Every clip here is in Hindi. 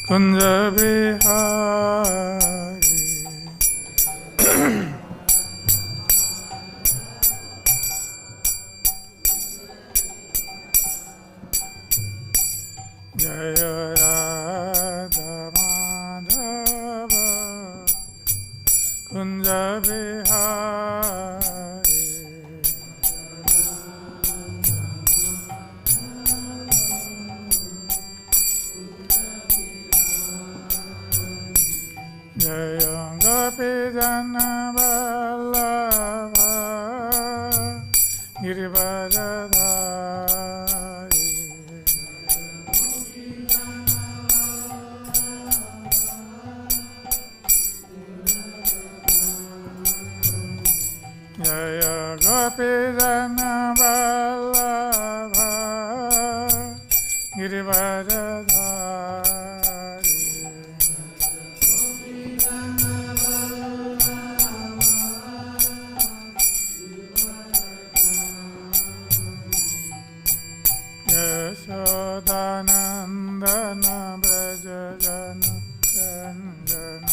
कुंज बिहारी जय राधा माधव कुंज बिहारी जय गोपी जन वल्लभ गिरिवरधारी जय गोपी जन वल्लभ गिरिवरधारी यशोदानंदन ब्रज जन रंजन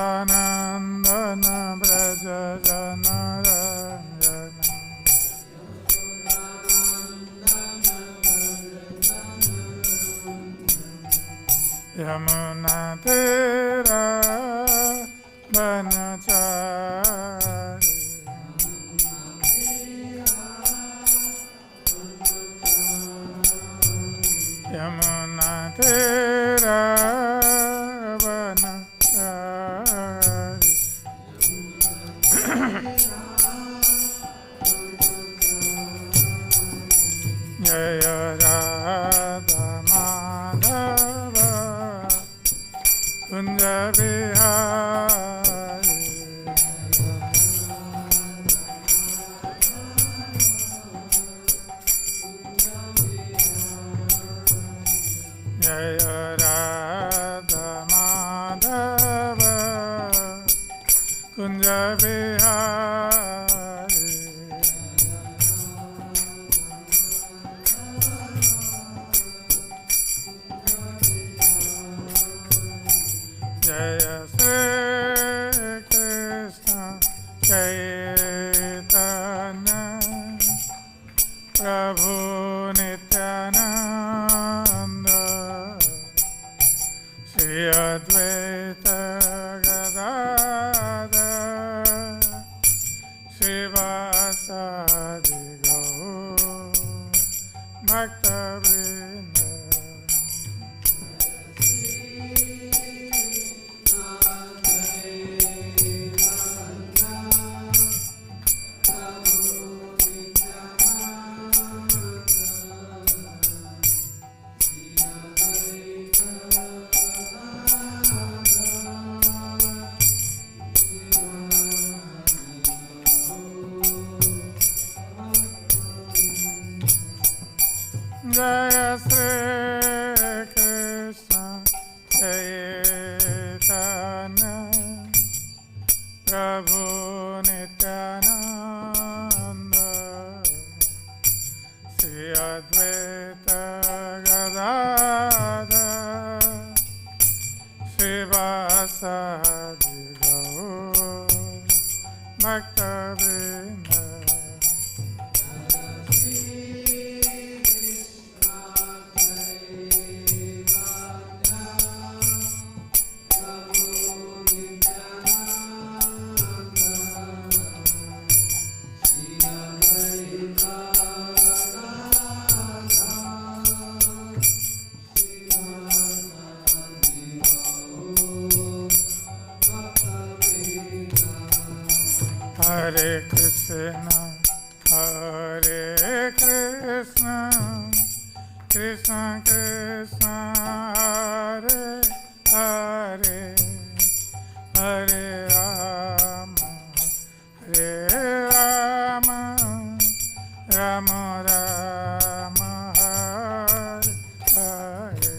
यशोदानंदन ब्रज जन रंजन यमुना तेरा बनचारी यमुना तेरा बनचारी जय राधा माधव कुंज बिहारी जय राधा माधव कुंज बिहारी जय श्री कृष्ण चैतन्य प्रभु नित्यानंद श्री अद्वैत गदाधर श्रीवासादि गौर भक्तवृंद जय श्री कृष्ण चैतन्य प्रभु नित्यानंद श्री अद्वैत गदाधर श्रीवासादि गौर भक्तवृंद हरे Krishna Krishna Krishna Hare Hare Hare Ram Ram Ram Hare Hare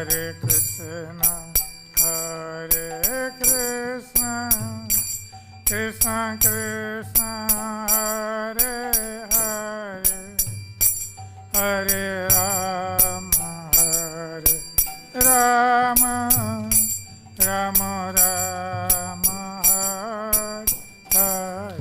Hare Krishna, Hare Krishna, Krishna Krishna, Hare Hare, Hare Rama, Hare Rama, Rama Rama, Hare Hare.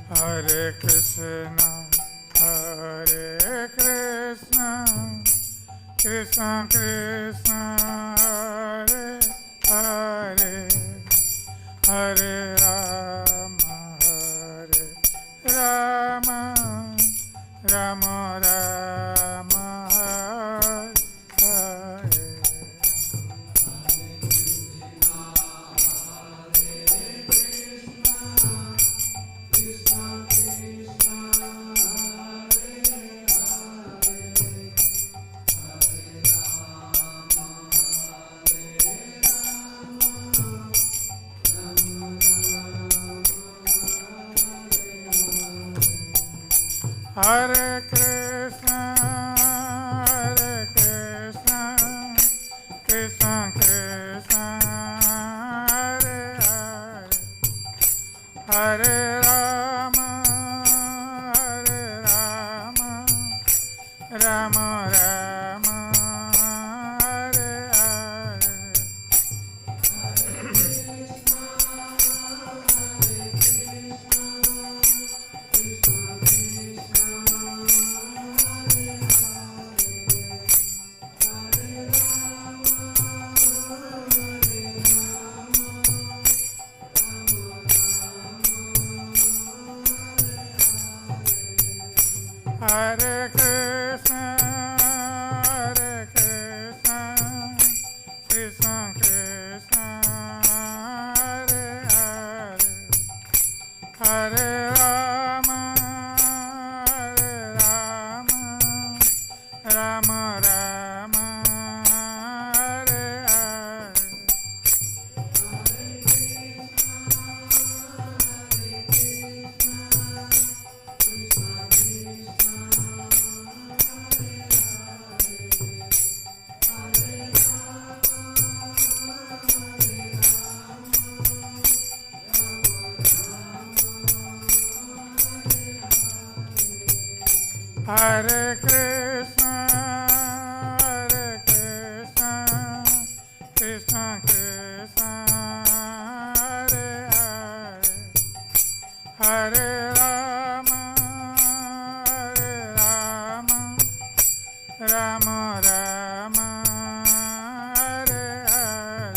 Hare Krishna, Hare Krishna, Krishna Krishna, Hare Hare, Hare Rama, Hare Rama, Rama Rama, Hare Hare. Hare Krishna, Hare Krishna, Krishna Krishna, Hare Hare, Hare Rama, Hare Rama, Rama Rama, Hare Hare. Hare Krishna, Hare Krishna, Krishna Krishna, Hare Hare, Hare Rama, Hare Rama, Rama Rama, Hare Hare. Hare Krishna, Hare Krishna, Krishna Krishna, Hare Hare, Hare Rama, Hare Rama, Rama Rama, Hare Hare.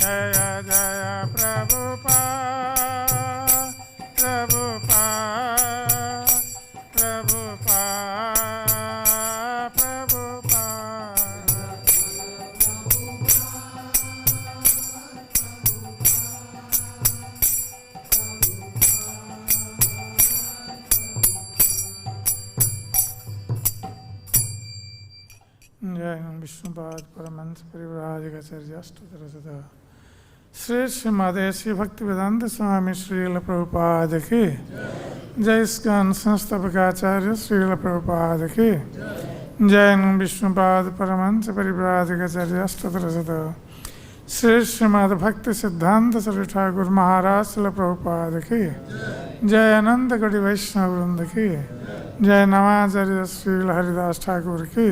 जय जय प्रभुपाद प्रभुपाद प्रभुपाद प्रभुपाद। जय विष्णुपाद परमहंस परिव्राजकाचार्य अष्टोत्तरशतम् श्री श्रीमदेशी भक्तिवेदांत स्वामी श्रील प्रभुपाद की जय। इस्कॉन संस्थापकाचार्य श्रील प्रभुपाद की जय। विष्णुपाद परमहंस परिव्राजकाचार्य अष्टोत्तरशतम् श्री श्रीमद भक्ति सिद्धांत श्री ठाकुर महाराज श्रील प्रभुपाद की जय। अनंत कोटि वैष्णव वृंद की जय। नवाचार्य श्रील हरिदास ठाकुर की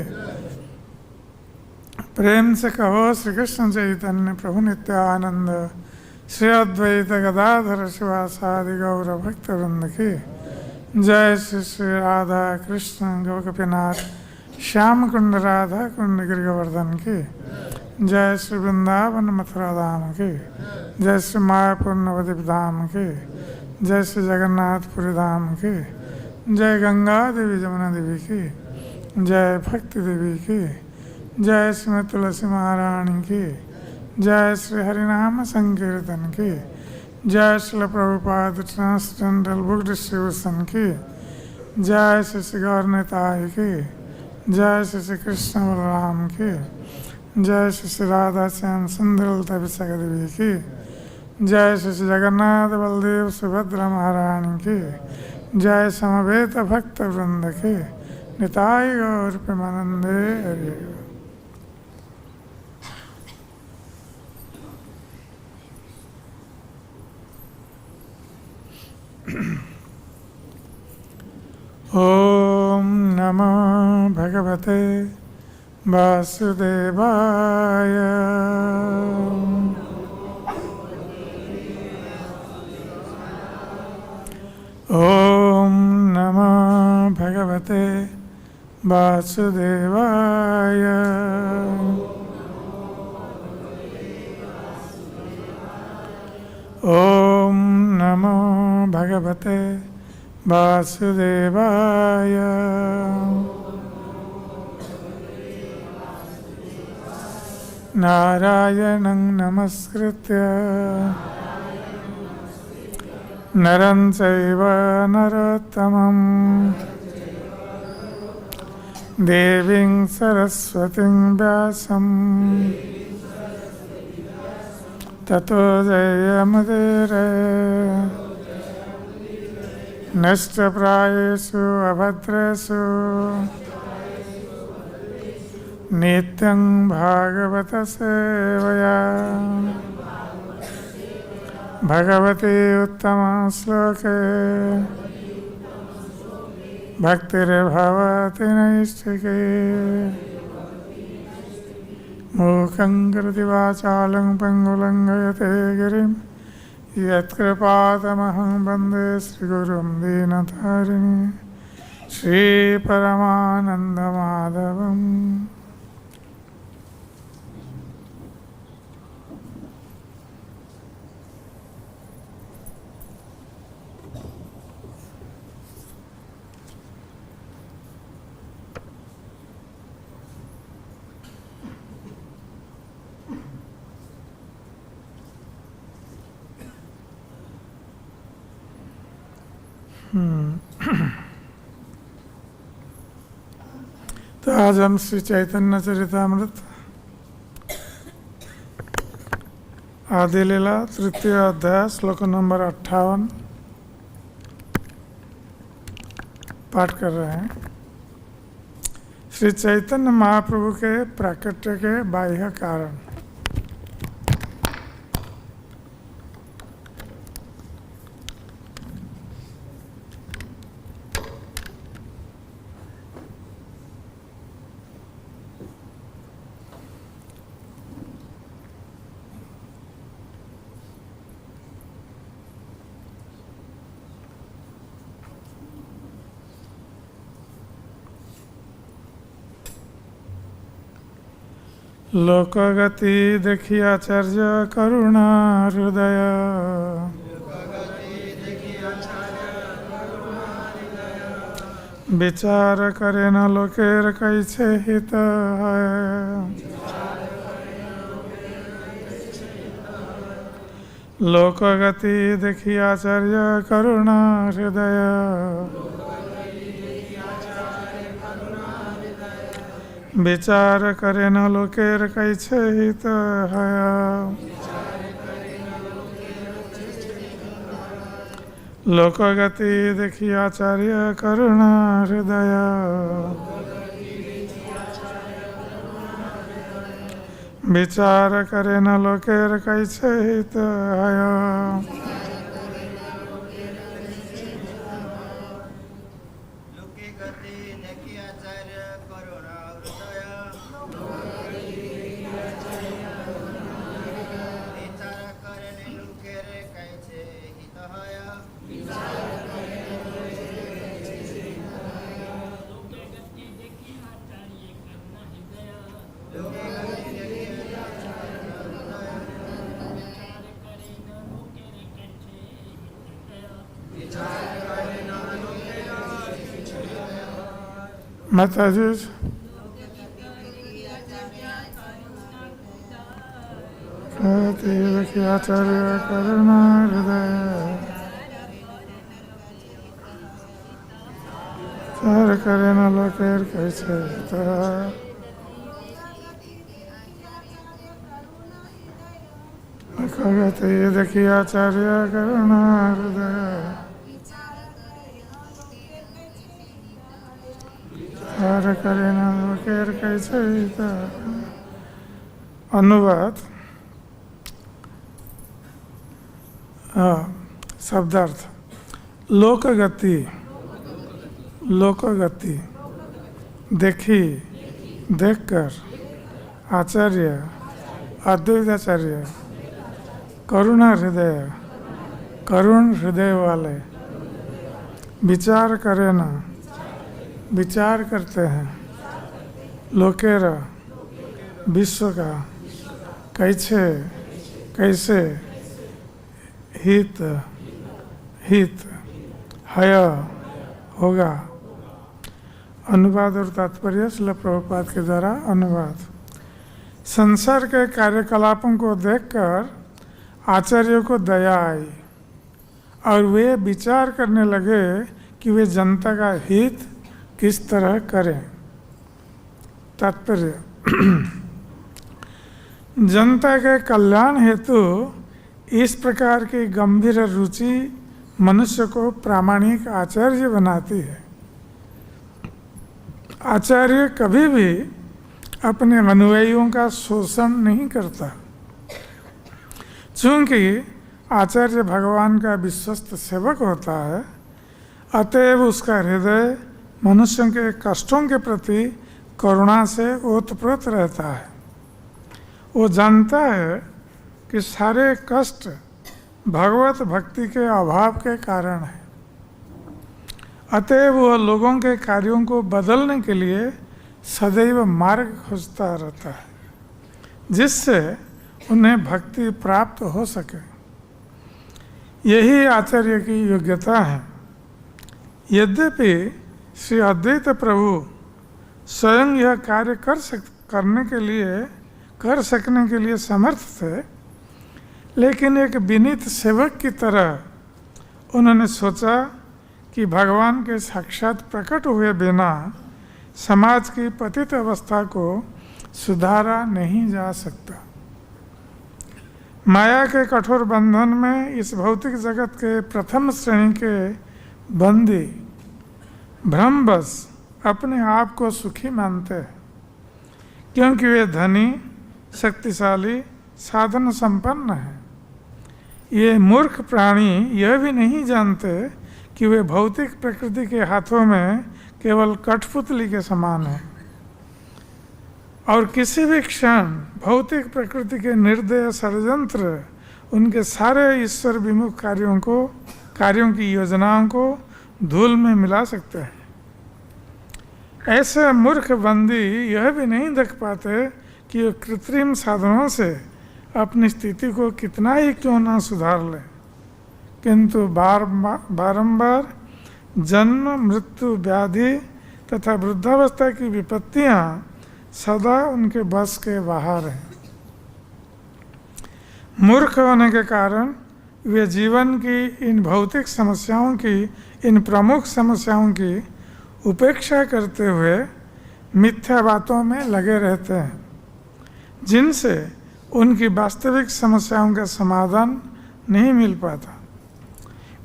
प्रेम से कहो श्री कृष्ण चैतन्य प्रभु नित्यानंद श्री अद्वैत गदाधर शिवासादि गौर भक्त वृंद की जय। श्री श्री राधा कृष्ण गोपीनाथ श्याम कुंड राधा कुंड गिरिवर्धन की जय। श्री वृंदावन मथुरा धाम की जय। श्री मायापुर नवद्वीप धाम की जय। श्री जगन्नाथपुरी धाम की जय। गंगा देवी जमुना देवी की जय। भक्ति देवी की जय। श्रीमती तुलसी महारानी की जय। श्री हरिनाम संकीर्तन की जय। श्री प्रभुपाद ट्रांसजेंडरल बुक डिस्ट्रीब्यूशन की जय। श्री गौर निताई की जय। श्री कृष्ण बलराम की जय। श्री राधा श्याम सुंदर लता विशाखा देवी की जय। श्री जगन्नाथ बलदेव सुभद्रा महारानी की जय। समवेत भक्त वृंद की निताई गौर प्रेमानंदे हरि। ओम नमो भगवते वासुदेवाय। ओम नमो भगवते वासुदेवाय। ओम नमो भगवते वासुदेवाय। नारायणं नमस्कृत्य नरं चैव नरोत्तमं देवीं सरस्वतीं व्यासं ततो जयमुदीरये। नष्टप्रायेषु अभद्रेषु नित्यं भागवत सेवया भगवती उत्तम श्लोके भक्तिर्भवति नैष्ठिके। मूकं करोति वाचालं पङ्गुलं लङ्घयते गिरिं यत्कृपातमहं वन्दे श्रीगुरुं दीनतारिणि श्रीपरमानन्दमाधवम्। तो आज हम श्री चैतन्य चरितामृत आदि लीला तृतीय अध्याय श्लोक नंबर 58 पाठ कर रहे हैं। श्री चैतन्य महाप्रभु के प्राकट्य के बाह्य कारण। लोकगति देखी आचार्य करुणा हृदय। विचार करे न लोकेर कैसे हित है। लोकगति देखी आचार्य करुणा हृदय। विचार करे न लोकेर कैसे हित है। लोकगति देखी आचार्य करुणा हृदय। विचार करे न लोकेर कैसे हित है। माता जी देखी आचार्य करुणा हृदय। चार करे न लोकेर कैसे लोकगति देखी आचार्य करुणा हृदय। चार करे न लोकेर कैसे हित। अनुवाद शब्दार्थ। लोकगति लोकगति देखी देखकर आचार्य अद्वैताचार्य करुणा हृदय करुण हृदय वाले। विचार करे न विचार करते हैं लोकेरा विश्व का कैसे कैसे हित हित हय होगा। अनुवाद और तात्पर्य श्रील प्रभुपाद के द्वारा अनुवाद। संसार के कार्यकलापों को देखकर आचार्य को दया आई और वे विचार करने लगे कि वे जनता का हित किस तरह करें। तात्पर्य जनता के कल्याण हेतु इस प्रकार की गंभीर रुचि मनुष्य को प्रामाणिक आचार्य बनाती है। आचार्य कभी भी अपने अनुयायियों का शोषण नहीं करता, चूंकि आचार्य भगवान का विश्वस्त सेवक होता है, अतएव उसका हृदय मनुष्यों के कष्टों के प्रति करुणा से ओतप्रोत रहता है। वो जानता है कि सारे कष्ट भगवत भक्ति के अभाव के कारण है, अतएव वह लोगों के कार्यों को बदलने के लिए सदैव मार्ग खोजता रहता है, जिससे उन्हें भक्ति प्राप्त हो सके। यही आचार्य की योग्यता है। यद्यपि श्री अद्वैत प्रभु स्वयं यह कार्य कर सकने के लिए समर्थ थे, लेकिन एक विनीत सेवक की तरह उन्होंने सोचा कि भगवान के साक्षात प्रकट हुए बिना समाज की पतित अवस्था को सुधारा नहीं जा सकता। माया के कठोर बंधन में इस भौतिक जगत के प्रथम श्रेणी के बंदी भ्रमवश अपने आप को सुखी मानते हैं, क्योंकि वे धनी शक्तिशाली साधन संपन्न हैं। ये मूर्ख प्राणी यह भी नहीं जानते कि वे भौतिक प्रकृति के हाथों में केवल कठपुतली के समान है और किसी भी क्षण भौतिक प्रकृति के निर्दय षड्यंत्र उनके सारे ईश्वर विमुख कार्यों की योजनाओं को धूल में मिला सकते हैं। ऐसे मूर्ख बंदी यह भी नहीं देख पाते कि वो कृत्रिम साधनों से अपनी स्थिति को कितना ही क्यों ना सुधार ले, किंतु बारंबार जन्म, मृत्यु, व्याधि तथा वृद्धावस्था की विपत्तियां सदा उनके बस के बाहर हैं। मूर्ख होने के कारण वे जीवन की इन भौतिक समस्याओं की, इन प्रमुख समस्याओं की उपेक्षा करते हुए मिथ्या बातों में लगे रहते हैं, जिनसे उनकी वास्तविक समस्याओं का समाधान नहीं मिल पाता।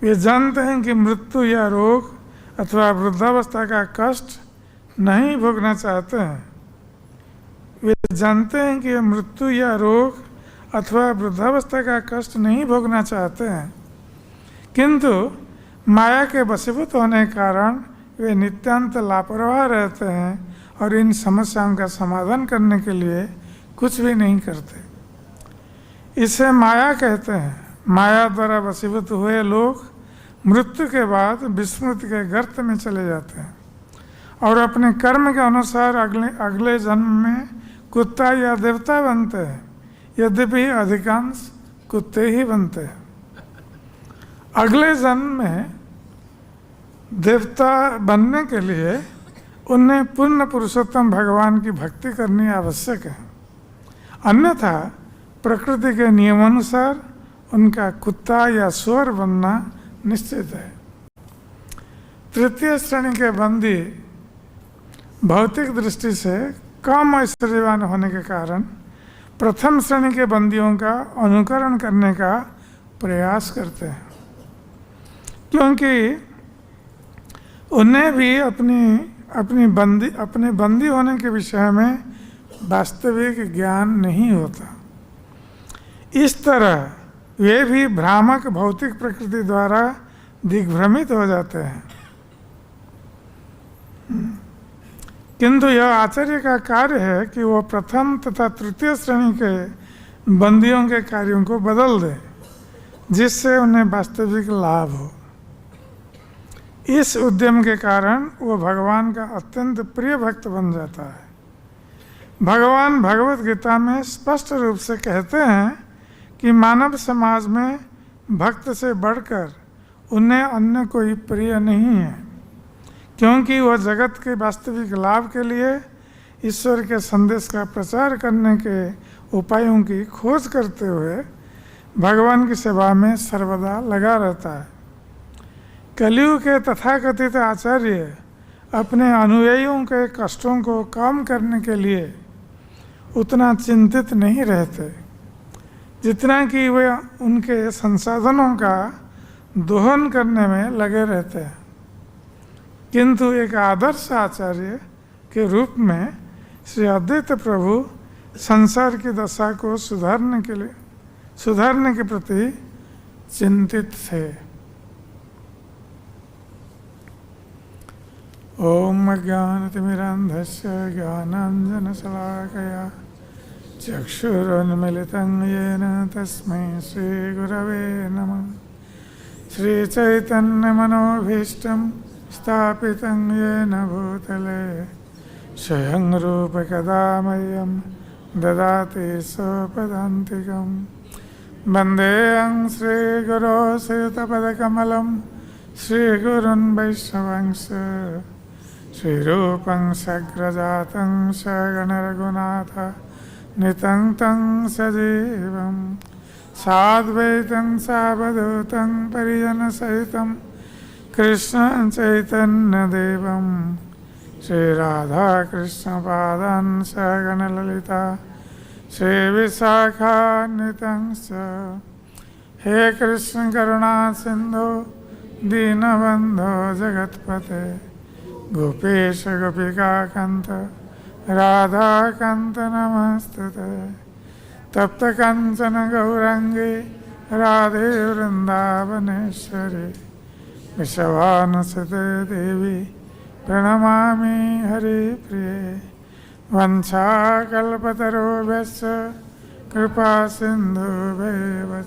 वे जानते हैं कि मृत्यु या रोग अथवा वृद्धावस्था का कष्ट नहीं भोगना चाहते हैं। वे जानते हैं कि मृत्यु या रोग अथवा वृद्धावस्था का कष्ट नहीं भोगना चाहते हैं, किंतु माया के वशीभूत होने के कारण वे नित्यांत लापरवाह रहते हैं और इन समस्याओं का समाधान करने के लिए कुछ भी नहीं करते। इसे माया कहते हैं। माया द्वारा वशीभूत हुए लोग मृत्यु के बाद विस्मृति के गर्त में चले जाते हैं और अपने कर्म के अनुसार अगले जन्म में कुत्ता या देवता बनते हैं, यद्यपि अधिकांश कुत्ते ही बनते हैं। अगले जन्म में देवता बनने के लिए उन्हें पूर्ण पुरुषोत्तम भगवान की भक्ति करनी आवश्यक है, अन्यथा प्रकृति के नियमानुसार उनका कुत्ता या सुअर बनना निश्चित है। तृतीय श्रेणी के बंदी भौतिक दृष्टि से कम ऐश्वर्यवान होने के कारण प्रथम श्रेणी के बंदियों का अनुकरण करने का प्रयास करते हैं, क्योंकि उन्हें भी अपने बंदी होने के विषय में वास्तविक ज्ञान नहीं होता। इस तरह वे भी भ्रामक भौतिक प्रकृति द्वारा दिग्भ्रमित हो जाते हैं। किंतु यह आश्चर्य का कार्य है कि वो प्रथम तथा तृतीय श्रेणी के बंदियों के कार्यों को बदल दे, जिससे उन्हें वास्तविक लाभ हो। इस उद्यम के कारण वो भगवान का अत्यंत प्रिय भक्त बन जाता है। भगवान भगवत गीता में स्पष्ट रूप से कहते हैं कि मानव समाज में भक्त से बढ़कर उन्हें अन्य कोई प्रिय नहीं है, क्योंकि वह जगत के वास्तविक लाभ के लिए ईश्वर के संदेश का प्रचार करने के उपायों की खोज करते हुए भगवान की सेवा में सर्वदा लगा रहता है। कलयुग के तथाकथित आचार्य अपने अनुयायियों के कष्टों को कम करने के लिए उतना चिंतित नहीं रहते जितना कि वे उनके संसाधनों का दोहन करने में लगे रहते हैं। किंतु एक आदर्श आचार्य के रूप में श्री अद्वैत प्रभु संसार की दशा को सुधारने के प्रति चिंतित थे। ओम अज्ञानतिमिरान्धस्य ज्ञानाञ्जनशलाकया चक्षुरुन्मिलितं येन तस्मै श्रीगुरवे नमः। श्रीचैतन्यमनोभीष्टं स्थापितं येन भूतले स्वयं रूपकदा मह्यं ददाति स्वपदान्तिकं। वन्देऽहं श्रीगुरो श्रीयुतपदकमलं श्रीगुरुन् वैष्णवंश श्रीरूपं सग्रजातं सगणरघुनाथ नितं तं सजीवं साद्वैतं सावधूतं परिजनसहितं कृष्णं चैतन्यदेवं श्रीराधाकृष्णपादान् सगणललिता श्रीविशाखान्वितं च। हे कृष्ण करुणा सिन्धो दीनबन्धो जगत्पते गोपेश गोपिकान्त राधाकान्त नमस्तुते। तप्त कांचन गौरांगे राधे वृंदावनेश्वरी विश्वानुसुते देवी प्रणमामि हरिप्रिये। वंशाकल्पतरुभ्यश्च कृपा सिन्धुभ्येव च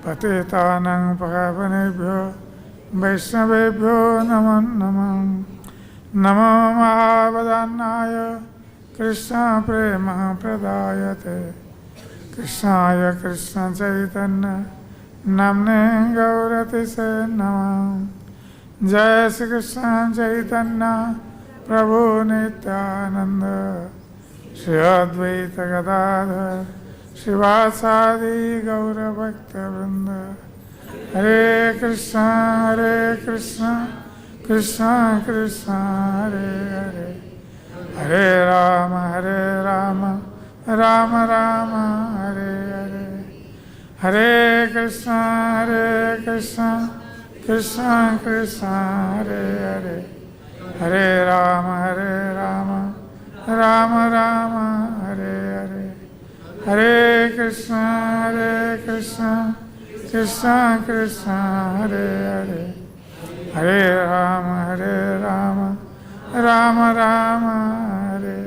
पतितानां पावनेभ्यो वैष्णवेभ्यो नमो नमः। नमो महावदान्नाय कृष्ण प्रेम प्रदायते कृष्णाय कृष्ण चैतन्य नाम्ने गौरतिसे नमः। जय श्री कृष्ण चैतन्य प्रभु नित्यानंद श्री अद्वैत गदाधर श्रीवासादि गौरभक्तवृंद। हरे कृष्ण कृष्ण कृष्ण हरे हरे, हरे राम राम राम हरे हरे। हरे कृष्ण कृष्ण कृष्ण हरे हरे, हरे राम राम राम हरे हरे। हरे कृष्ण कृष्ण कृष्ण हरे हरे, हरे राम राम राम हरे हरे।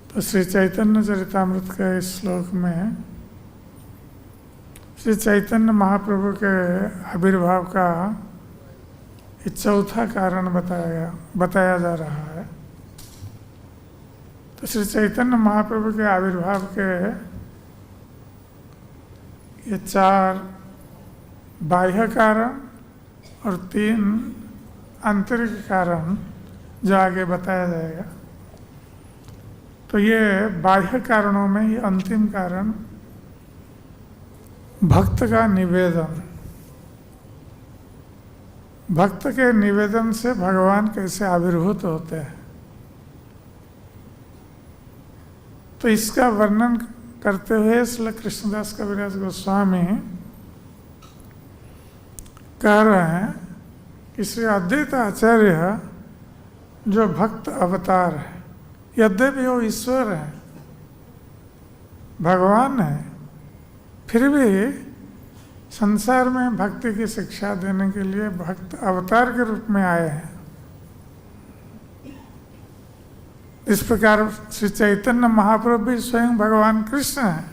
तो श्री चैतन्य चरितामृत के इस श्लोक में श्री चैतन्य महाप्रभु के आविर्भाव का एक चौथा कारण बताया जा रहा है। तो श्री चैतन्य महाप्रभु के आविर्भाव के ये 4 बाह्य कारण और 3 आंतरिक कारण जो आगे बताया जाएगा। तो ये बाह्य कारणों में ये अंतिम कारण भक्त का निवेदन, भक्त के निवेदन से भगवान कैसे आविर्भूत होते हैं, तो इसका वर्णन करते हुए श्री कृष्णदास कविराज गोस्वामी कह रहे हैं कि श्री अद्वैत आचार्य जो भक्त अवतार है, यद्यपि वो ईश्वर है, भगवान है, फिर भी संसार में भक्ति की शिक्षा देने के लिए भक्त अवतार के रूप में आए हैं। इस प्रकार श्री चैतन्य महाप्रभु भी स्वयं भगवान कृष्ण है,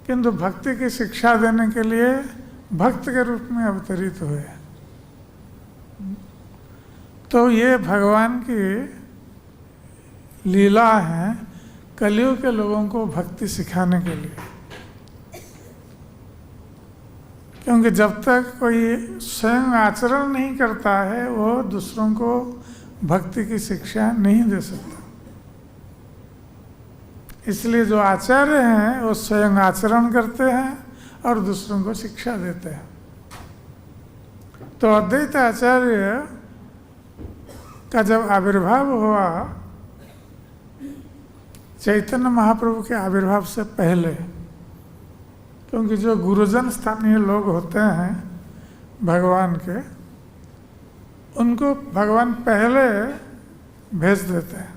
किंतु भक्ति की शिक्षा देने के लिए भक्त के रूप में अवतरित हुए। तो ये भगवान की लीला है कलयुग के लोगों को भक्ति सिखाने के लिए, क्योंकि जब तक कोई स्वयं आचरण नहीं करता है वो दूसरों को भक्ति की शिक्षा नहीं दे सकता। इसलिए जो आचार्य हैं वो स्वयं आचरण करते हैं और दूसरों को शिक्षा देते हैं। तो अद्वैत आचार्य का जब आविर्भाव हुआ चैतन्य महाप्रभु के आविर्भाव से पहले, क्योंकि जो गुरुजन स्थानीय लोग होते हैं भगवान के, उनको भगवान पहले भेज देते हैं।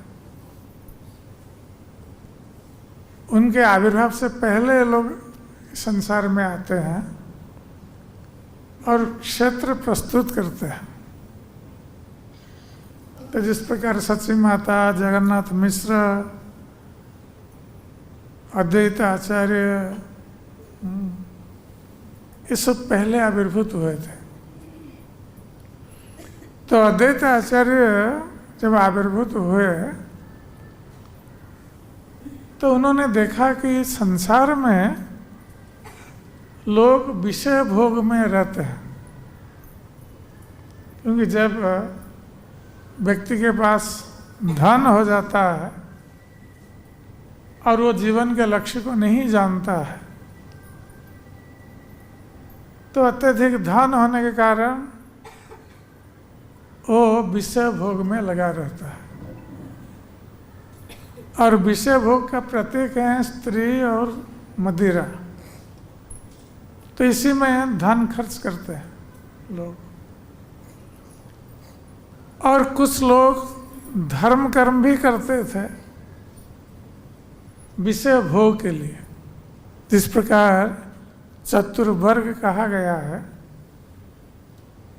उनके आविर्भाव से पहले लोग संसार में आते हैं और क्षेत्र प्रस्तुत करते हैं। तो जिस प्रकार सची माता, जगन्नाथ मिश्र, अद्वैत आचार्य, ये सब पहले आविर्भूत हुए थे। तो अद्वैत आचार्य जब आविर्भूत हुए तो उन्होंने देखा कि संसार में लोग विषय भोग में रहते हैं, क्योंकि जब व्यक्ति के पास धन हो जाता है और वो जीवन के लक्ष्य को नहीं जानता है, तो अत्यधिक धन होने के कारण वो विषय भोग में लगा रहता है। और विषय भोग का प्रतीक है स्त्री और मदिरा। तो इसी में धन खर्च करते हैं लोग। और कुछ लोग धर्म कर्म भी करते थे विषय भोग के लिए। जिस प्रकार चतुर्वर्ग कहा गया है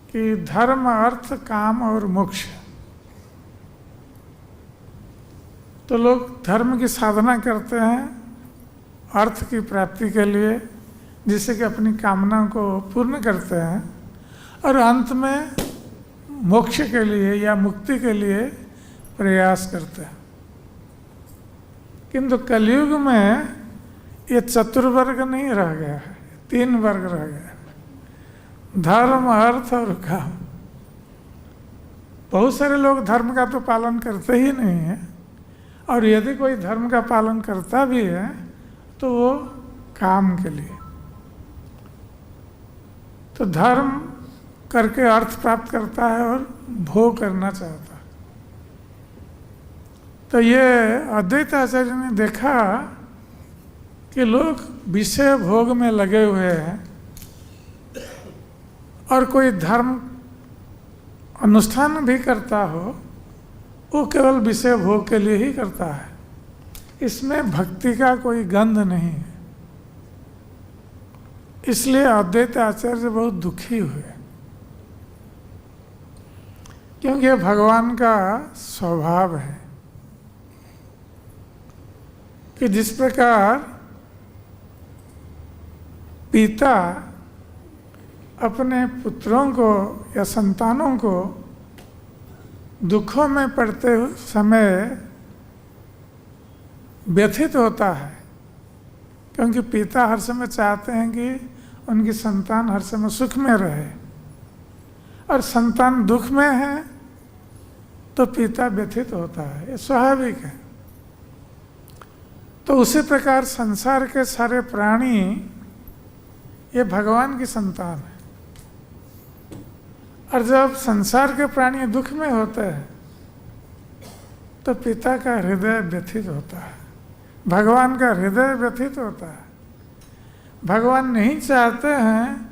कि धर्म, अर्थ, काम और मोक्ष। तो लोग धर्म की साधना करते हैं अर्थ की प्राप्ति के लिए, जिससे कि अपनी कामना को पूर्ण करते हैं, और अंत में मोक्ष के लिए या मुक्ति के लिए प्रयास करते हैं। किंतु कलयुग में ये चतुर्वर्ग नहीं रह गया है, 3 वर्ग रह गया है, धर्म, अर्थ और काम। बहुत सारे लोग धर्म का तो पालन करते ही नहीं है, और यदि कोई धर्म का पालन करता भी है तो वो काम के लिए। तो धर्म करके अर्थ प्राप्त करता है और भोग करना चाहता है। तो ये अद्वैत आचार्य ने देखा कि लोग विषय भोग में लगे हुए हैं और कोई धर्म अनुष्ठान भी करता हो, वो केवल विषय भोग के लिए ही करता है, इसमें भक्ति का कोई गंध नहीं है। इसलिए अद्वैत आचार्य बहुत दुखी हुए, क्योंकि यह भगवान का स्वभाव है कि जिस प्रकार पिता अपने पुत्रों को या संतानों को दुखों में पड़ते समय व्यथित होता है, क्योंकि पिता हर समय चाहते हैं कि उनकी संतान हर समय सुख में रहे, और संतान दुख में है तो पिता व्यथित होता है, ये स्वाभाविक है। तो उसी प्रकार संसार के सारे प्राणी ये भगवान की संतान है, और जब संसार के प्राणी दुख में होते हैं तो पिता का हृदय व्यथित होता है, भगवान का हृदय व्यथित होता है। भगवान नहीं चाहते हैं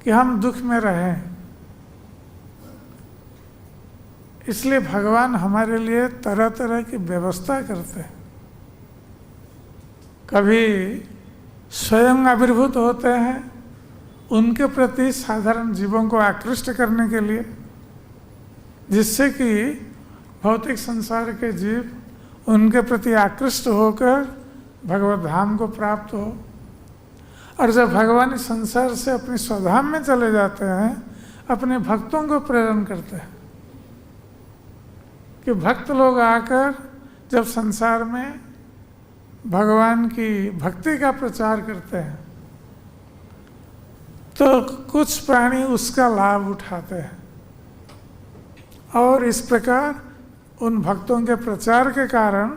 कि हम दुख में रहें, इसलिए भगवान हमारे लिए तरह तरह की व्यवस्था करते हैं। कभी स्वयं आविर्भूत होते हैं उनके प्रति साधारण जीवों को आकृष्ट करने के लिए, जिससे कि भौतिक संसार के जीव उनके प्रति आकृष्ट होकर भगवत धाम को प्राप्त हो। और जब भगवान इस संसार से अपने स्वधाम में चले जाते हैं, अपने भक्तों को प्रेरण करते हैं कि भक्त लोग आकर जब संसार में भगवान की भक्ति का प्रचार करते हैं तो कुछ प्राणी उसका लाभ उठाते हैं, और इस प्रकार उन भक्तों के प्रचार के कारण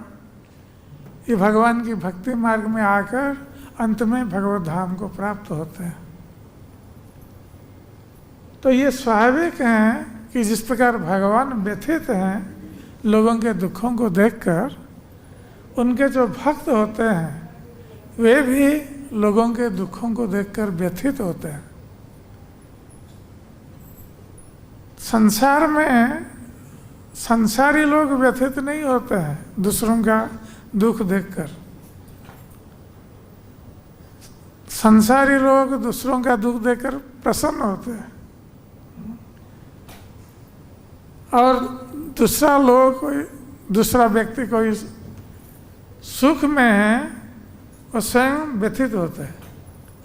ये भगवान की भक्ति मार्ग में आकर अंत में भगवत धाम को प्राप्त होते हैं। तो ये स्वाभाविक है कि जिस प्रकार भगवान व्यथित हैं लोगों के दुखों को देखकर, उनके जो भक्त होते हैं वे भी लोगों के दुखों को देखकर व्यथित होते हैं। संसार में संसारी लोग व्यथित नहीं होते हैं दूसरों का दुख देखकर। संसारी लोग दूसरों का दुख देखकर प्रसन्न होते हैं, और दूसरा व्यक्ति कोई सुख में है वो स्वयं व्यथित होता है,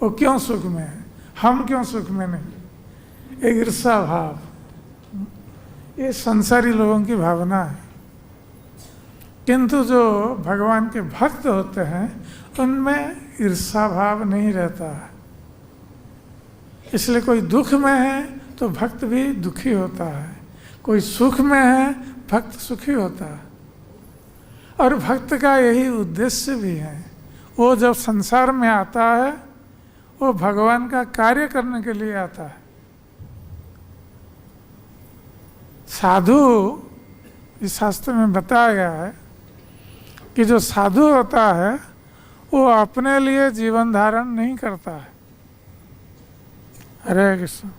वो क्यों सुख में है, हम क्यों सुख में नहीं। एक ईर्षा भाव, ये संसारी लोगों की भावना है। किंतु जो भगवान के भक्त होते हैं उनमें ईर्षा भाव नहीं रहता है। इसलिए कोई दुख में है तो भक्त भी दुखी होता है, कोई सुख में है भक्त सुखी होता है। और भक्त का यही उद्देश्य भी है, वो जब संसार में आता है वो भगवान का कार्य करने के लिए आता है। साधु, इस शास्त्र में बताया गया है कि जो साधु होता है वो अपने लिए जीवन धारण नहीं करता है। हरे कृष्ण।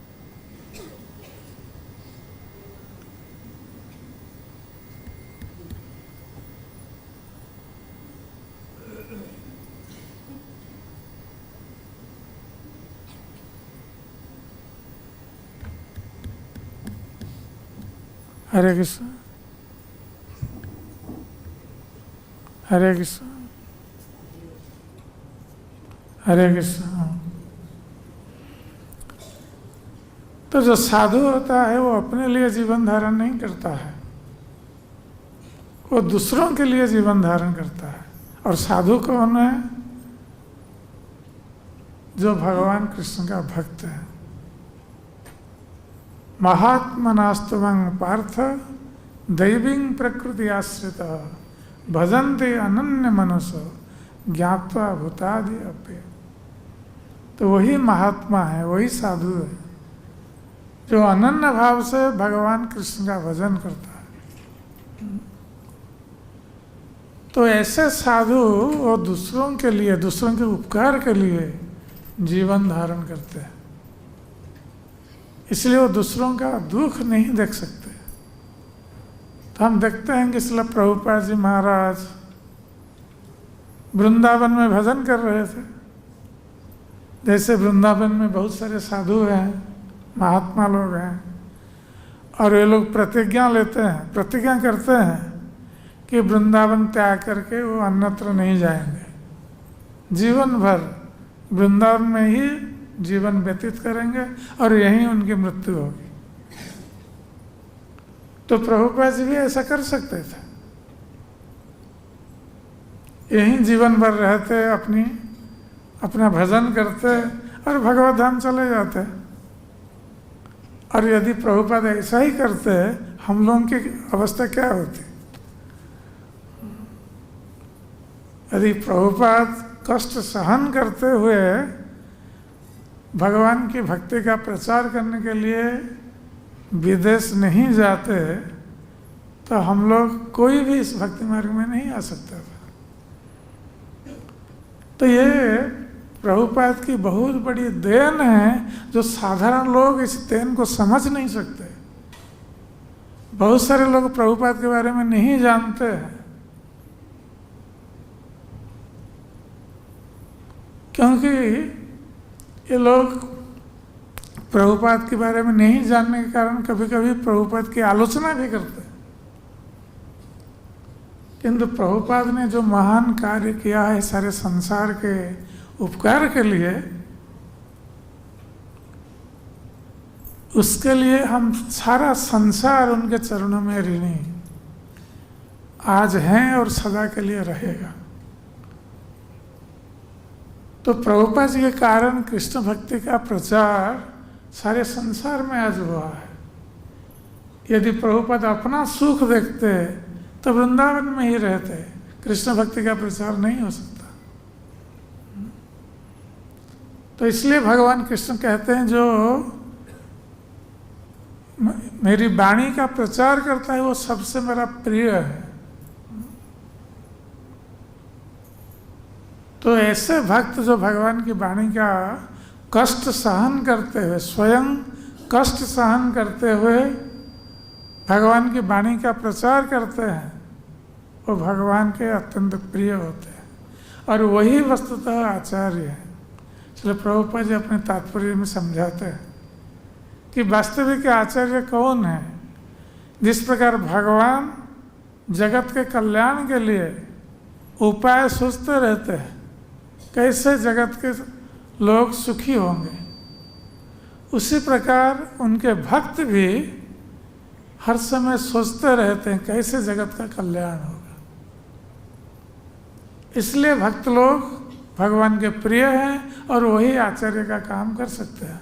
हरे कृष्ण, हरे कृष्ण, हरे कृष्ण। तो जो साधु होता है वो अपने लिए जीवन धारण नहीं करता है, वो दूसरों के लिए जीवन धारण करता है। और साधु कौन है? जो भगवान कृष्ण का भक्त है। महात्मनास्तवं पार्थ दैवीं प्रकृति आश्रित भजन्ते अनन्य मनसो ज्ञात्वा भूतादि अपे। तो वही महात्मा है, वही साधु है जो अनन्य भाव से भगवान कृष्ण का भजन करता है। तो ऐसे साधु वो दूसरों के लिए, दूसरों के उपकार के लिए जीवन धारण करते हैं, इसलिए वो दूसरों का दुख नहीं देख सकते। तो हम देखते हैं कि श्रील प्रभुपाद जी महाराज वृंदावन में भजन कर रहे थे। जैसे वृंदावन में बहुत सारे साधु हैं, महात्मा लोग हैं, और ये लोग प्रतिज्ञा लेते हैं, प्रतिज्ञा करते हैं कि वृंदावन त्याग करके वो अन्यत्र नहीं जाएंगे, जीवन भर वृंदावन में ही जीवन व्यतीत करेंगे और यहीं उनकी मृत्यु होगी। तो प्रभुपाद जी भी ऐसा कर सकते थे, यहीं जीवन भर रहते, अपना भजन करते और भगवत धाम चले जाते। और यदि प्रभुपाद ऐसा ही करते, हम लोगों की अवस्था क्या होती? यदि प्रभुपाद कष्ट सहन करते हुए भगवान की भक्ति का प्रचार करने के लिए विदेश नहीं जाते, तो हम लोग कोई भी इस भक्ति मार्ग में नहीं आ सकता था। तो ये प्रभुपाद की बहुत बड़ी देन है, जो साधारण लोग इस देन को समझ नहीं सकते। बहुत सारे लोग प्रभुपाद के बारे में नहीं जानते हैं, क्योंकि ये लोग प्रभुपाद के बारे में नहीं जानने के कारण कभी कभी प्रभुपाद की आलोचना भी करते हैं। किंतु प्रभुपाद ने जो महान कार्य किया है सारे संसार के उपकार के लिए, उसके लिए हम सारा संसार उनके चरणों में ऋणी आज हैं और सदा के लिए रहेगा। तो प्रभुपाद जी के कारण कृष्ण भक्ति का प्रचार सारे संसार में आज हुआ है। यदि प्रभुपाद अपना सुख देखते तो वृंदावन में ही रहते, कृष्ण भक्ति का प्रचार नहीं हो सकता। तो इसलिए भगवान कृष्ण कहते हैं, जो मेरी वाणी का प्रचार करता है वो सबसे मेरा प्रिय है। तो ऐसे भक्त जो भगवान की वाणी का कष्ट सहन करते हुए, स्वयं कष्ट सहन करते हुए भगवान की वाणी का प्रचार करते हैं, वो भगवान के अत्यंत प्रिय होते हैं। और वही वस्तुतः आचार्य है। इसलिए प्रभुपाद जी अपने तात्पर्य में समझाते हैं कि वास्तविक आचार्य कौन है। जिस प्रकार भगवान जगत के कल्याण के लिए उपाय सोचते रहते हैं, कैसे जगत के लोग सुखी होंगे, उसी प्रकार उनके भक्त भी हर समय सोचते रहते हैं कैसे जगत का कल्याण होगा। इसलिए भक्त लोग भगवान के प्रिय हैं और वही आचार्य का काम कर सकते हैं।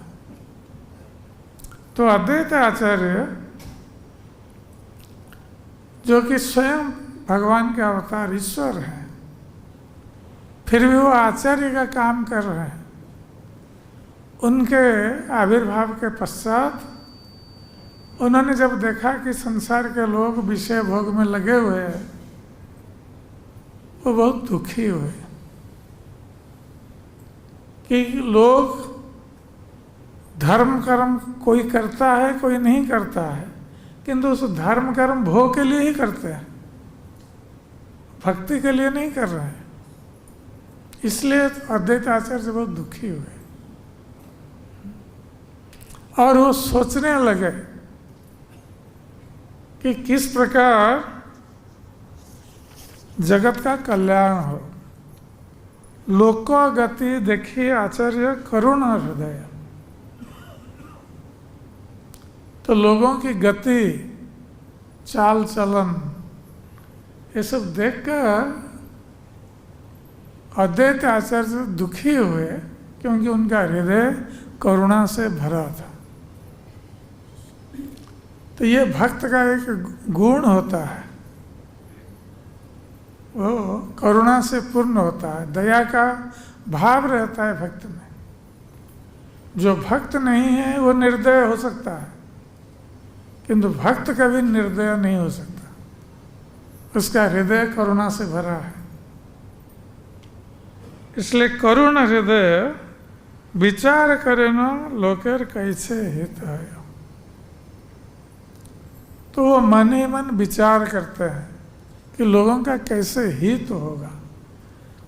तो अद्वैत आचार्य जो कि स्वयं भगवान के अवतार ईश्वर हैं, फिर भी वो आचार्य का काम कर रहे हैं। उनके आविर्भाव के पश्चात उन्होंने जब देखा कि संसार के लोग विषय भोग में लगे हुए हैं, वो बहुत दुखी हुए कि लोग धर्म कर्म कोई करता है, कोई नहीं करता है, किंतु उस धर्म कर्म भोग के लिए ही करते हैं, भक्ति के लिए नहीं कर रहे हैं। इसलिए अद्वैत आचार्य बहुत दुखी हुए और वो सोचने लगे कि किस प्रकार जगत का कल्याण हो। लोको गति देखिए आचार्य करुण हृदय। तो लोगों की गति, चाल चलन, ये सब देखकर अद्वैत आचार्य दुखी हुए, क्योंकि उनका हृदय करुणा से भरा था। तो ये भक्त का एक गुण होता है, वो करुणा से पूर्ण होता है, दया का भाव रहता है भक्त में। जो भक्त नहीं है वो निर्दय हो सकता है, किंतु भक्त कभी निर्दय नहीं हो सकता, उसका हृदय करुणा से भरा है। इसलिए करुण हृदय विचार करे न लोकेर कैसे हित है। तो वो मन ही मन विचार करते हैं कि लोगों का कैसे हित होगा,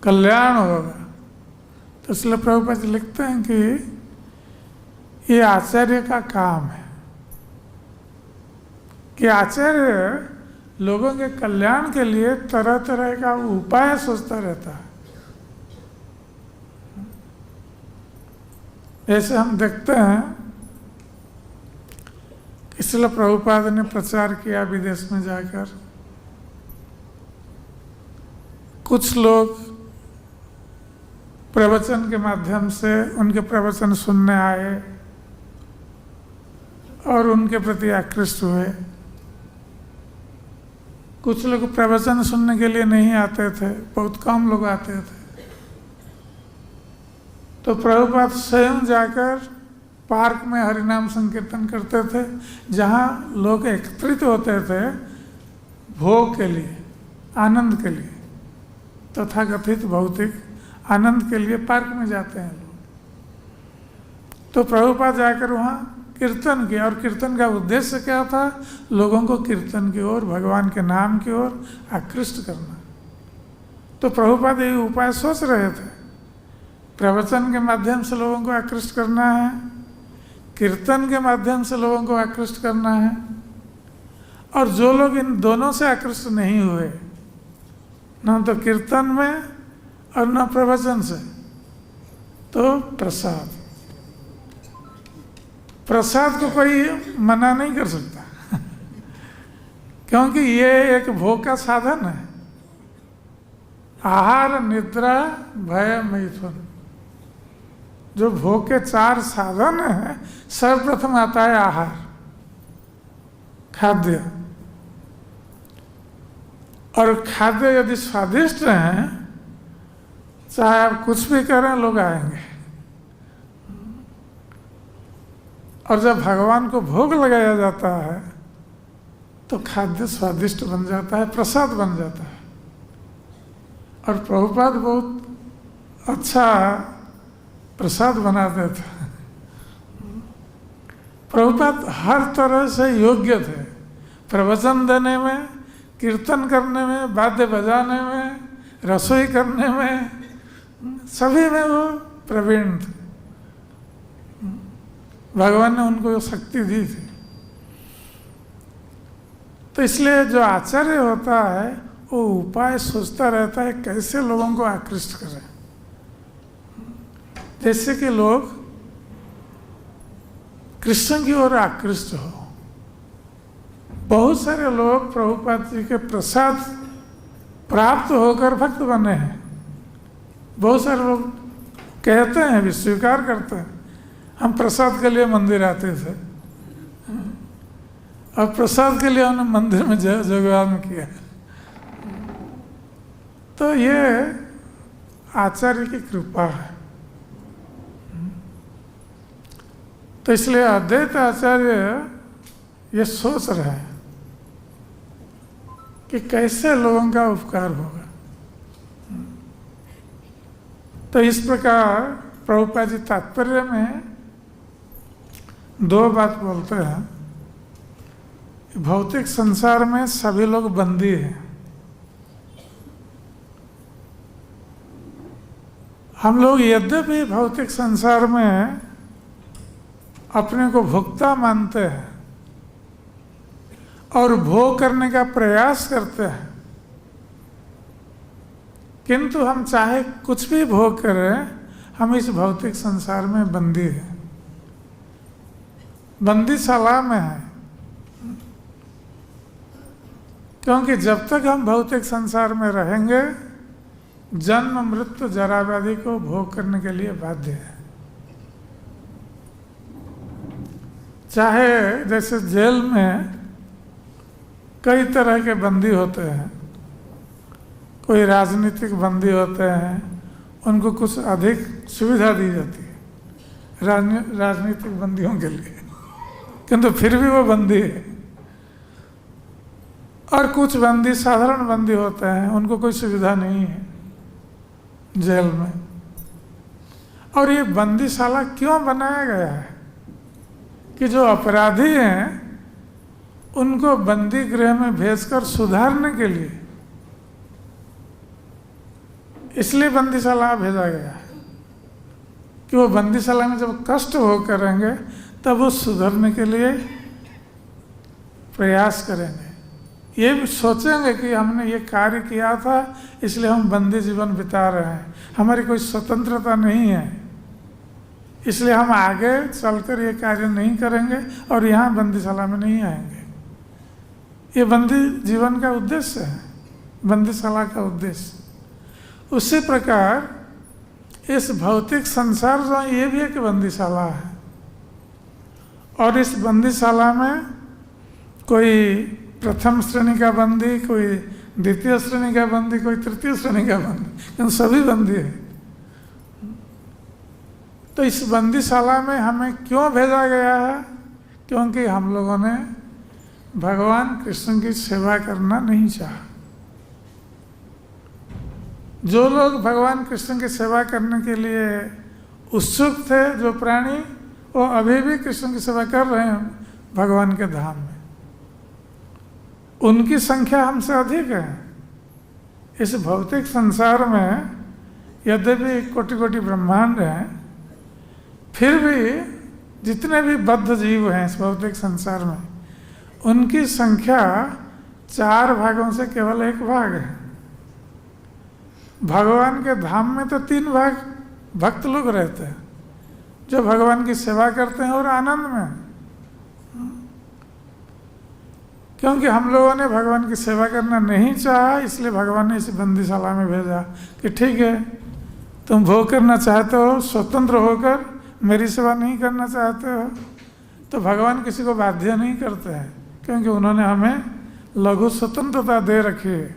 कल्याण होगा। तो इसलिए प्रभुपाद जी लिखते हैं कि ये आचार्य का काम है कि आचार्य लोगों के कल्याण के लिए तरह तरह का उपाय सोचता रहता है। ऐसे हम देखते हैं, इसलिए प्रभुपाद ने प्रचार किया विदेश में जाकर। कुछ लोग प्रवचन के माध्यम से उनके प्रवचन सुनने आए और उनके प्रति आकृष्ट हुए। कुछ लोग प्रवचन सुनने के लिए नहीं आते थे, बहुत कम लोग आते थे। तो प्रभुपाद स्वयं जाकर पार्क में हरिनाम संकीर्तन करते थे, जहाँ लोग एकत्रित होते थे भोग के लिए, आनंद के लिए, तथाकथित भौतिक आनंद के लिए पार्क में जाते हैं लोग। तो प्रभुपाद जाकर वहाँ कीर्तन किया, और कीर्तन का उद्देश्य क्या था? लोगों को कीर्तन की ओर, भगवान के नाम की ओर आकृष्ट करना। तो प्रभुपाद ये उपाय सोच रहे थे, प्रवचन के माध्यम से लोगों को आकृष्ट करना है, कीर्तन के माध्यम से लोगों को आकृष्ट करना है। और जो लोग इन दोनों से आकृष्ट नहीं हुए, न तो कीर्तन में और न प्रवचन से, तो प्रसाद, प्रसाद को कोई मना नहीं कर सकता क्योंकि ये एक भोग का साधन है। आहार, निद्रा, भय, मैथुन, जो भोग के 4 साधन हैं, सर्वप्रथम आता है आहार, खाद्य। और खाद्य यदि स्वादिष्ट हैं, चाहे आप कुछ भी करें, लोग आएंगे। और जब भगवान को भोग लगाया जाता है तो खाद्य स्वादिष्ट बन जाता है, प्रसाद बन जाता है। और प्रभुपाद बहुत अच्छा प्रसाद बनाते थे। प्रभुपाद हर तरह से योग्य थे, प्रवचन देने में, कीर्तन करने में, वाद्य बजाने में, रसोई करने में, सभी में वो प्रवीण थे। भगवान ने उनको शक्ति दी थी। तो इसलिए जो आचार्य होता है वो उपाय सोचता रहता है कैसे लोगों को आकृष्ट करें, जैसे कि लोग कृष्ण की ओर आकृष्ट हो। बहुत सारे लोग प्रभुपाद जी के प्रसाद प्राप्त होकर भक्त बने हैं। बहुत सारे लोग कहते हैं, भी स्वीकार करते हैं, हम प्रसाद के लिए मंदिर आते थे और प्रसाद के लिए हमने मंदिर में जगवान किया। तो ये आचार्य की कृपा है। तो इसलिए अद्वैत आचार्य ये सोच रहे हैं कि कैसे लोगों का उपकार होगा। तो इस प्रकार प्रभुपाद जी तात्पर्य में 2 बात बोलते हैं। भौतिक संसार में सभी लोग बंदी हैं। हम लोग यद्यपि भौतिक संसार में अपने को भोक्ता मानते हैं और भोग करने का प्रयास करते हैं, किंतु हम चाहे कुछ भी भोग करें, हम इस भौतिक संसार में बंदी हैं, बंदीशाला में हैं। क्योंकि जब तक हम भौतिक संसार में रहेंगे, जन्म मृत्यु जरा व्याधि को भोग करने के लिए बाध्य है। चाहे जैसे जेल में कई तरह के बंदी होते हैं, कोई राजनीतिक बंदी होते हैं, उनको कुछ अधिक सुविधा दी जाती है राजनीतिक बंदियों के लिए, किंतु फिर भी वो बंदी है। और कुछ बंदी साधारण बंदी होते हैं, उनको कोई सुविधा नहीं है जेल में। और ये बंदीशाला क्यों बनाया गया है कि जो अपराधी हैं उनको बंदी गृह में भेजकर सुधारने के लिए, इसलिए बंदीशाला भेजा गया है कि वो बंदीशाला में जब कष्ट भोग करेंगे तब वो सुधरने के लिए प्रयास करेंगे। ये भी सोचेंगे कि हमने ये कार्य किया था इसलिए हम बंदी जीवन बिता रहे हैं, हमारी कोई स्वतंत्रता नहीं है, इसलिए हम आगे चलकर ये कार्य नहीं करेंगे और यहाँ बंदीशाला में नहीं आएंगे। ये बंदी जीवन का उद्देश्य है, बंदीशाला का उद्देश्य। उसी प्रकार इस भौतिक संसार जो ये भी एक बंदीशाला है, और इस बंदीशाला में कोई प्रथम श्रेणी का बंदी, कोई द्वितीय श्रेणी का बंदी, कोई तृतीय श्रेणी का बंदी, क्योंकि सभी बंदी है। तो इस बंदीशाला में हमें क्यों भेजा गया है? क्योंकि हम लोगों ने भगवान कृष्ण की सेवा करना नहीं चाहा। जो लोग भगवान कृष्ण की सेवा करने के लिए उत्सुक थे, जो प्राणी, वो अभी भी कृष्ण की सेवा कर रहे हैं भगवान के धाम में, उनकी संख्या हमसे अधिक है। इस भौतिक संसार में यद्यपि कोटि कोटि ब्रह्मांड हैं, फिर भी जितने भी बद्ध जीव हैं इस भौतिक संसार में, उनकी संख्या 4 भागों से केवल 1 भाग है। भगवान के धाम में तो 3 भाग भक्त लोग रहते हैं, जो भगवान की सेवा करते हैं और आनंद में। क्योंकि हम लोगों ने भगवान की सेवा करना नहीं चाहा, इसलिए भगवान ने इस बंदीशाला में भेजा कि ठीक है, तुम भोग करना चाहते हो स्वतंत्र होकर, मेरी सेवा नहीं करना चाहते हो, तो भगवान किसी को बाध्य नहीं करते हैं, क्योंकि उन्होंने हमें लघु स्वतंत्रता दे रखी है।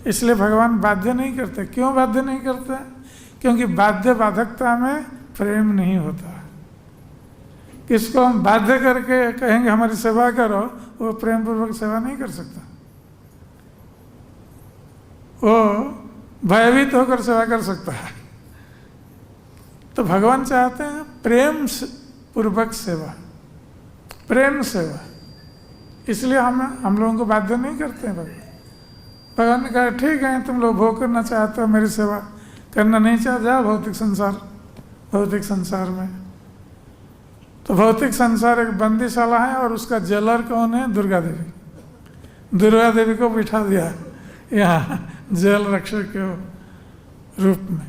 इसलिए भगवान बाध्य नहीं करते। क्यों बाध्य नहीं करते? क्योंकि बाध्य बाधकता में प्रेम नहीं होता। किसको हम बाध्य करके कहेंगे हमारी सेवा करो, वो प्रेम पूर्वक सेवा नहीं कर सकता, वो भयभीत होकर सेवा कर सकता है। तो भगवान चाहते हैं प्रेम पूर्वक सेवा, प्रेम सेवा, इसलिए हम लोगों को बाध्य नहीं करते हैं। भगवान ने कहा ठीक है, तुम लोग भोग करना चाहते हो, मेरी सेवा करना नहीं चाहते, जाओ भौतिक संसार में। तो भौतिक संसार एक बंदीशाला है और उसका जेलर कौन है? दुर्गा देवी। दुर्गा देवी को बिठा दिया यहाँ जेल रक्षक के रूप में।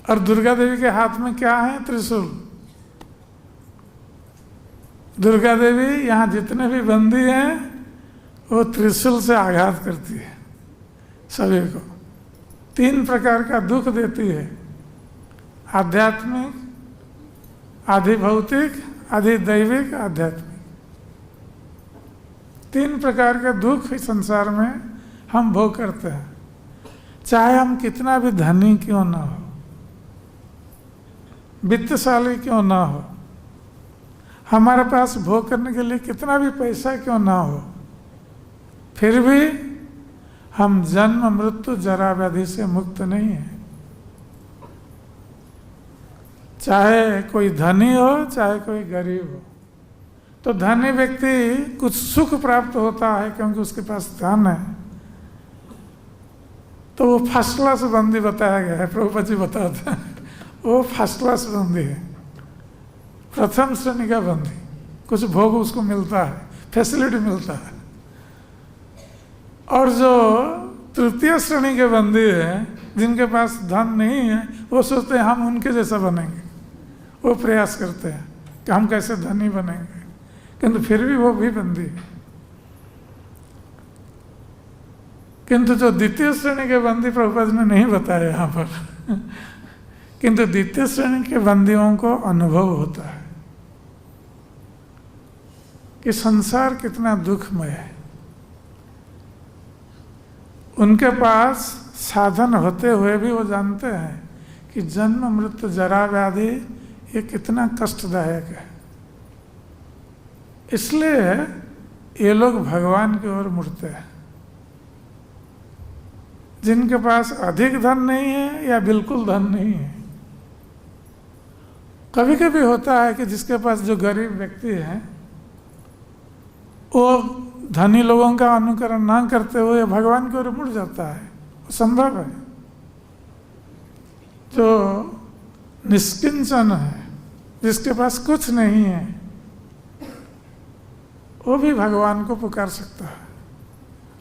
और दुर्गा देवी के हाथ में क्या है? त्रिशूल। दुर्गा देवी यहाँ जितने भी बंदी हैं वो त्रिशूल से आघात करती है सभी को। 3 प्रकार का दुख देती है, आध्यात्मिक, आधि भौतिक, आधि दैविक, आध्यात्मिक। 3 प्रकार के दुख इस संसार में हम भोग करते हैं, चाहे हम कितना भी धनी क्यों ना हो, वित्तशाली क्यों ना हो, हमारे पास भोग करने के लिए कितना भी पैसा क्यों ना हो, फिर भी हम जन्म मृत्यु जरा व्याधि से मुक्त नहीं है। चाहे कोई धनी हो चाहे कोई गरीब हो। तो धनी व्यक्ति कुछ सुख प्राप्त होता है क्योंकि उसके पास धन है, तो वो फर्स्ट क्लास बंदी बताया गया है। प्रभुपाद जी बताते हैं वो फर्स्ट क्लास बंदी है, प्रथम श्रेणी का बंदी। कुछ भोग उसको मिलता है, फैसिलिटी मिलता है। और जो तृतीय श्रेणी के बंदी हैं, जिनके पास धन नहीं है, वो सोचते हैं हम उनके जैसा बनेंगे। वो प्रयास करते हैं कि हम कैसे धनी बनेंगे, किंतु फिर भी वो भी बंदी है। किंतु जो द्वितीय श्रेणी के बंदी प्रभुपाद ने नहीं बताया यहाँ पर किंतु द्वितीय श्रेणी के बंदियों को अनुभव होता है कि संसार कितना दुखमय है। उनके पास साधन होते हुए भी वो जानते हैं कि जन्म मृत्यु जरा व्याधि ये कितना कष्टदायक है। इसलिए ये लोग भगवान की ओर मुड़ते हैं। जिनके पास अधिक धन नहीं है या बिल्कुल धन नहीं है, कभी कभी होता है कि जिसके पास जो गरीब व्यक्ति है वो धनी लोगों का अनुकरण ना करते हुए भगवान की ओर मुड़ जाता है, वो संभव है। जो निष्किंचन है, जिसके पास कुछ नहीं है, वो भी भगवान को पुकार सकता है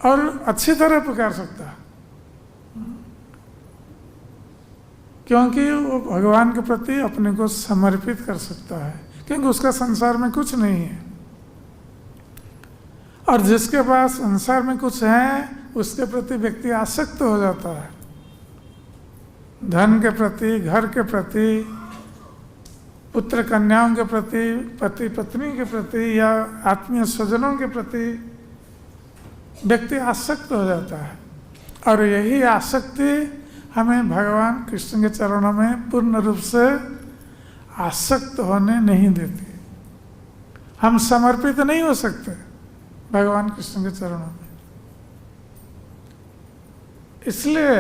और अच्छी तरह पुकार सकता है, क्योंकि वो भगवान के प्रति अपने को समर्पित कर सकता है, क्योंकि उसका संसार में कुछ नहीं है। और जिसके पास संसार में कुछ है, उसके प्रति व्यक्ति आसक्त हो जाता है। धन के प्रति, घर के प्रति, पुत्र कन्याओं के प्रति, पति पत्नी के प्रति या आत्मीय स्वजनों के प्रति व्यक्ति आसक्त हो जाता है। और यही आसक्ति हमें भगवान कृष्ण के चरणों में पूर्ण रूप से आसक्त होने नहीं देती। हम समर्पित नहीं हो सकते भगवान कृष्ण के चरणों में। इसलिए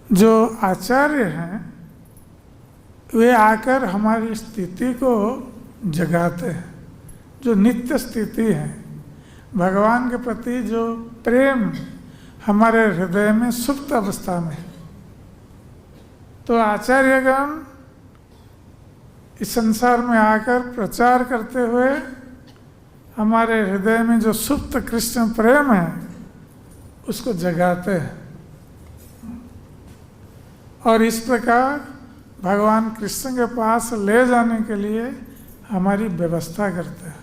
जो आचार्य हैं वे आकर हमारी स्थिति को जगाते हैं, जो नित्य स्थिति है भगवान के प्रति, जो प्रेम हमारे हृदय में सुप्त अवस्था में। तो आचार्यगण इस संसार में आकर प्रचार करते हुए हमारे हृदय में जो सुप्त कृष्ण प्रेम है उसको जगाते हैं और इस प्रकार भगवान कृष्ण के पास ले जाने के लिए हमारी व्यवस्था करते हैं।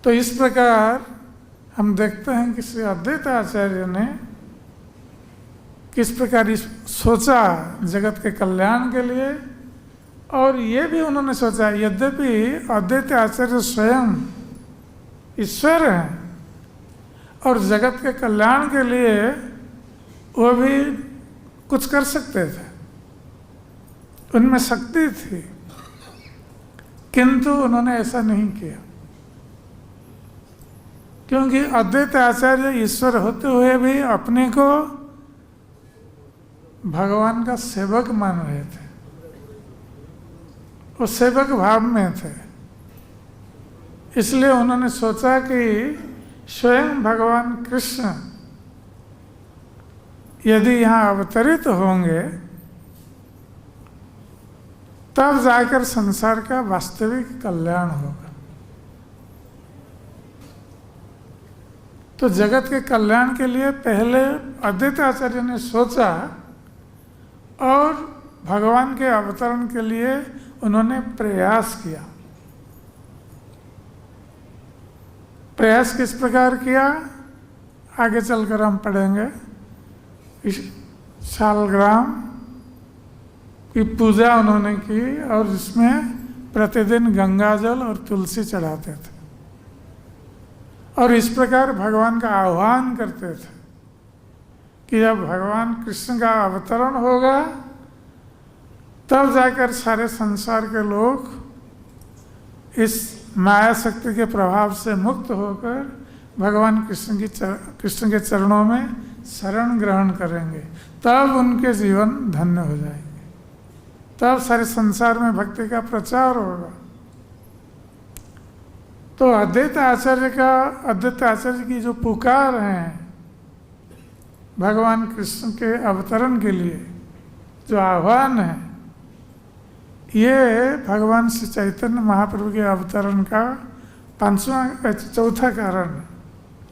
तो इस प्रकार हम देखते हैं कि श्री अद्वैत आचार्य ने किस प्रकार सोचा जगत के कल्याण के लिए, और ये भी उन्होंने सोचा, यद्यपि अद्वैत आचार्य स्वयं ईश्वर हैं और जगत के कल्याण के लिए वो भी कुछ कर सकते थे, उनमें शक्ति थी, किंतु उन्होंने ऐसा नहीं किया, क्योंकि अद्वैत आचार्य ईश्वर होते हुए भी अपने को भगवान का सेवक मान रहे थे, वो सेवक भाव में थे। इसलिए उन्होंने सोचा कि स्वयं भगवान कृष्ण यदि यहाँ अवतरित होंगे तब जाकर संसार का वास्तविक कल्याण होगा। तो जगत के कल्याण के लिए पहले अद्वैत आचार्य ने सोचा और भगवान के अवतरण के लिए उन्होंने प्रयास किया। प्रयास किस प्रकार किया आगे चलकर हम पढ़ेंगे। इस शालग्राम की पूजा उन्होंने की और इसमें प्रतिदिन गंगाजल और तुलसी चढ़ाते थे और इस प्रकार भगवान का आह्वान करते थे कि जब भगवान कृष्ण का अवतरण होगा तब जाकर सारे संसार के लोग इस माया शक्ति के प्रभाव से मुक्त होकर भगवान कृष्ण के चरणों में शरण ग्रहण करेंगे, तब उनके जीवन धन्य हो जाएंगे, तब सारे संसार में भक्ति का प्रचार होगा। तो अद्वैत आचार्य की जो पुकार है भगवान कृष्ण के अवतरण के लिए, जो आह्वान है, ये भगवान श्री चैतन्य महाप्रभु के अवतरण का चौथा कारण,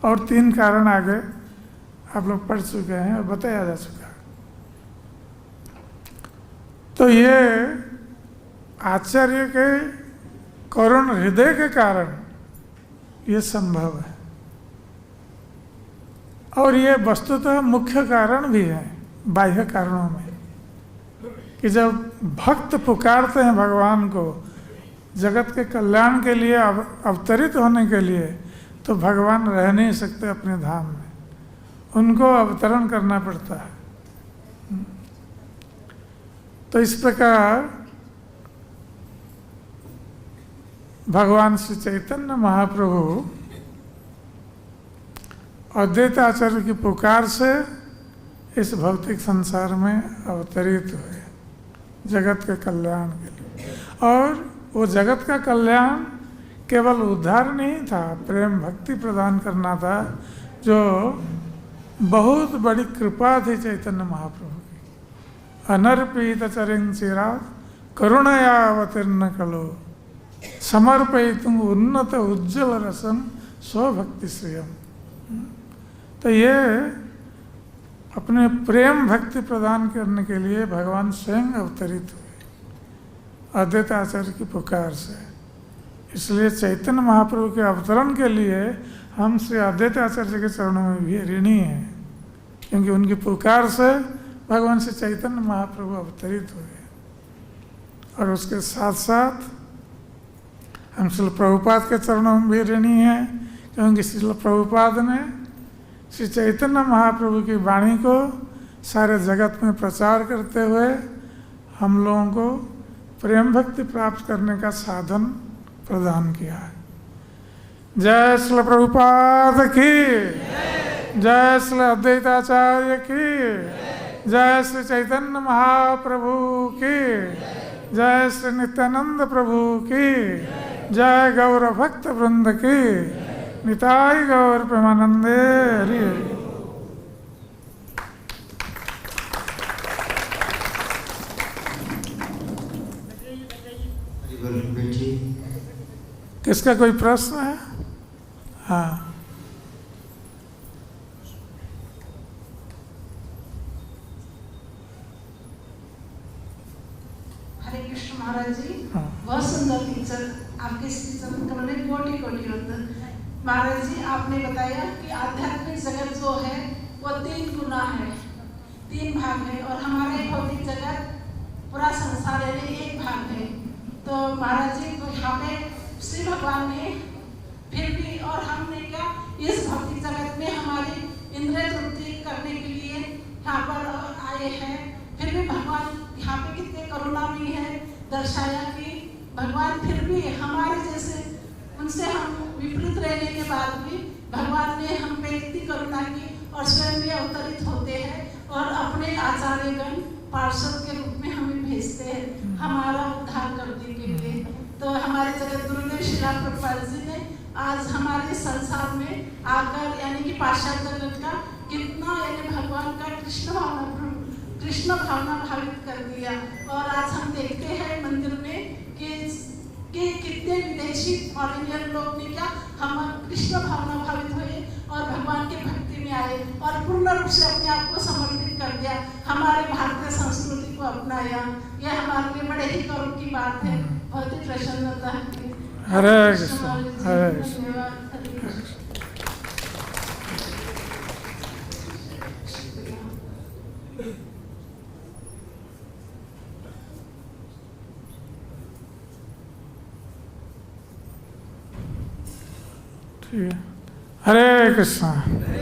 और 3 कारण आगे आप लोग पढ़ चुके हैं और बताया जा चुका है। तो ये आचार्य के करुण हृदय के कारण ये संभव है, और ये वस्तुतः मुख्य कारण भी है बाह्य कारणों में, कि जब भक्त पुकारते हैं भगवान को जगत के कल्याण के लिए, अवतरित होने के लिए, तो भगवान रह नहीं सकते अपने धाम में, उनको अवतरण करना पड़ता है। तो इस प्रकार भगवान श्री चैतन्य महाप्रभु अद्वैत आचार्य की पुकार से इस भौतिक संसार में अवतरित हुए जगत के कल्याण के लिए। और वो जगत का कल्याण केवल उद्धार नहीं था, प्रेम भक्ति प्रदान करना था, जो बहुत बड़ी कृपा थी चैतन्य महाप्रभु की। अनर्पित चरिंचिरा करुणया अवतीर्ण कलो समर्पयितुम उन्नत उज्ज्वल रसम स्वभक्ति श्रियम। तो ये अपने प्रेम भक्ति प्रदान करने के लिए भगवान स्वयं अवतरित हुए अद्वैत आचार्य की पुकार से। इसलिए चैतन्य महाप्रभु के अवतरण के लिए हम श्री अद्वैत आचार्य के चरणों में भी ऋणी हैं, क्योंकि उनकी पुकार से भगवान श्री चैतन्य महाप्रभु अवतरित हुए। और उसके साथ साथ हम श्रील प्रभुपाद के चरणों में भी ऋणी हैं, क्योंकि श्रील प्रभुपाद ने श्री चैतन्य महाप्रभु की वाणी को सारे जगत में प्रचार करते हुए हम लोगों को प्रेम भक्ति प्राप्त करने का साधन प्रदान किया है। जय श्री प्रभुपाद की, जय श्री अद्वैताचार्य की, जय श्री चैतन्य महाप्रभु की, जय श्री नित्यानंद प्रभु की, जय गौर भक्त वृंद की, निताई गौर प्रेमानंदे हरि हरि। किसका कोई प्रश्न है? हाँ, हरे कृष्ण महाराज जी, बहुत सुंदर टीचर, आपके टीचर का मैंने कोटि कोटि वंदन। महाराज जी, आपने बताया कि आध्यात्मिक जगत जो है वो 3 गुना है, 3 भाग है, और हमारे भौतिक जगत पूरा संसार यानी 1 भाग है। तो महाराज जी को यहाँ पे श्री भगवान ने फिर भी, और हमने क्या इस भौतिक जगत में हमारी इंद्रिय तृप्ति करने के लिए यहाँ पर आए हैं, फिर भी भगवान यहाँ पे कितने करुणामयी है, दर्शाया कि भगवान फिर भी हमारे जैसे, उनसे हम विपरीत रहने के बाद भी भगवान ने हम पे इतनी करुणा की और स्वयं भी अवतरित होते हैं और अपने आचार्यगण पार्षद के रूप में हमें भेजते हैं हमारा उद्धार करने के लिए। तो हमारे जगत गुरुदेव श्रीला प्रभुपाद जी ने आज हमारे संसार में आकर यानी कि पाश्चात्य जगत का कितना यानी भगवान का कृष्ण भावना भावित कर दिया। और आज हम देखते हैं मंदिर में कि कितने विदेशी फॉरेनियर लोग ने क्या हम कृष्ण भावना भावित हुए और भगवान की भक्ति में आए और पूर्ण रूप से अपने आप को समर्पित कर दिया, हमारे भारतीय संस्कृति को अपनाया। यह हमारे लिए बड़े ही गर्व की बात है, बहुत ही प्रसन्नता है। हरे कृष्ण, हरे कृष्ण। हरे कृष्ण।